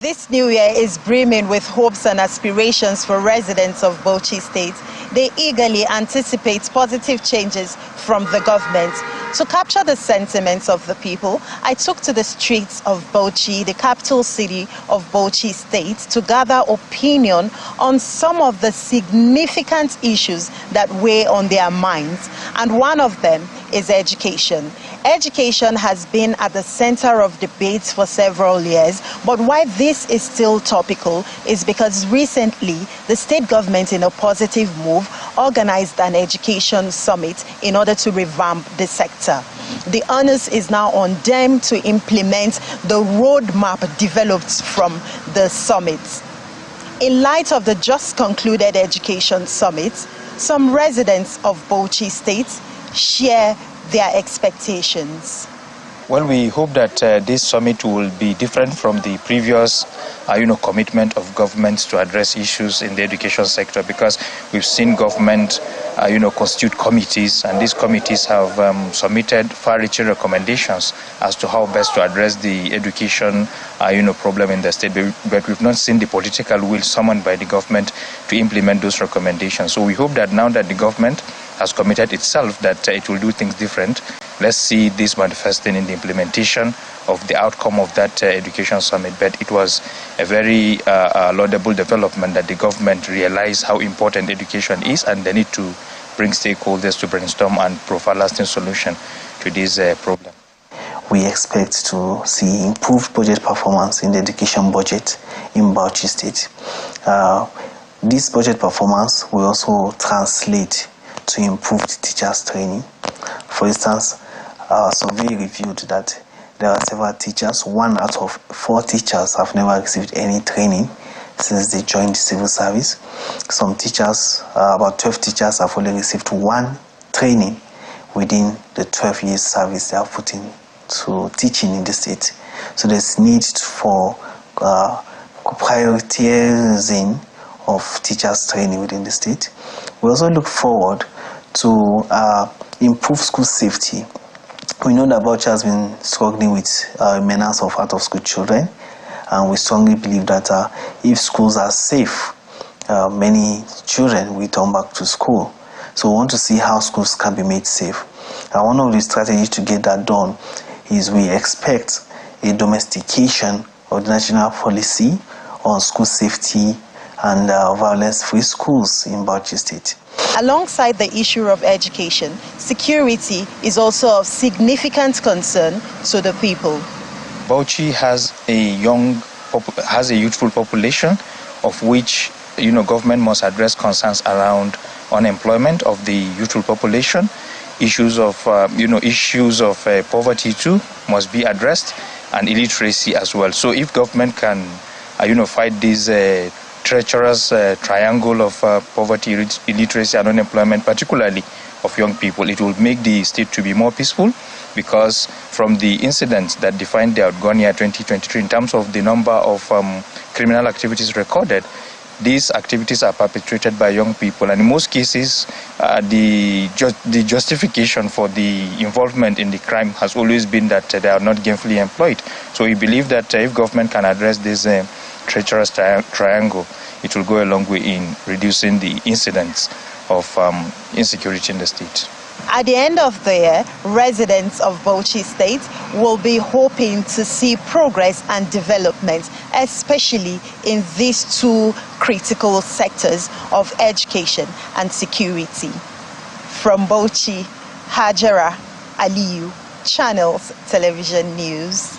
This new year is brimming with hopes and aspirations for residents of Bauchi State. They eagerly anticipate positive changes from the government. To capture the sentiments of the people, I took to the streets of Bauchi, the capital city of Bauchi State, to gather opinion on some of the significant issues that weigh on their minds. And one of them is education. Education has been at the center of debates for several years, but why this is still topical is because recently the state government, in a positive move, organized an education summit in order to revamp the sector. The onus is now on them to implement the roadmap developed from the summit. In light of the just concluded education summit, some residents of Bauchi State share their expectations. Well, we hope that this summit will be different from the previous commitment of governments to address issues in the education sector, because we've seen government constitute committees, and these committees have submitted far-reaching recommendations as to how best to address the education problem in the state, but we've not seen the political will summoned by the government to implement those recommendations. So we hope that now that the government has committed itself that it will do things different, let's see this manifesting in the implementation of the outcome of that education summit. But it was a very laudable development that the government realized how important education is, and they need to bring stakeholders to brainstorm and provide lasting solution to this problem. We expect to see improved budget performance in the education budget in Bauchi State. This budget performance will also translate to improved teachers' training. For instance, our survey revealed that there are several teachers, 1 out of 4 teachers have never received any training since they joined the civil service. Some teachers, about 12 teachers, have only received 1 training within the 12 years service they have put into teaching in the state. So there's need for prioritizing of teachers' training within the state. We also look forward to improve school safety. We know that Bauchi has been struggling with menace of out-of-school children, and we strongly believe that if schools are safe, many children will turn back to school. So we want to see how schools can be made safe. And one of the strategies to get that done is we expect a domestication of the national policy on school safety and violence-free schools in Bauchi State. Alongside the issue of education, security is also of significant concern to the people. Bauchi has a youthful population, of which government must address concerns around unemployment of the youthful population. Issues of poverty too must be addressed, and illiteracy as well. So if government can fight this treacherous triangle of poverty, illiteracy and unemployment, particularly of young people, it will make the state to be more peaceful, because from the incidents that defined the outgone year 2023 in terms of the number of criminal activities recorded, these activities are perpetrated by young people, and in most cases the justification for the involvement in the crime has always been that they are not gainfully employed. So we believe that if government can address this treacherous triangle, it will go a long way in reducing the incidents of insecurity in the state. At the end of the year, residents of Bauchi State will be hoping to see progress and development, especially in these 2 critical sectors of education and security. From Bauchi, Hajara Aliyu, Channels Television News.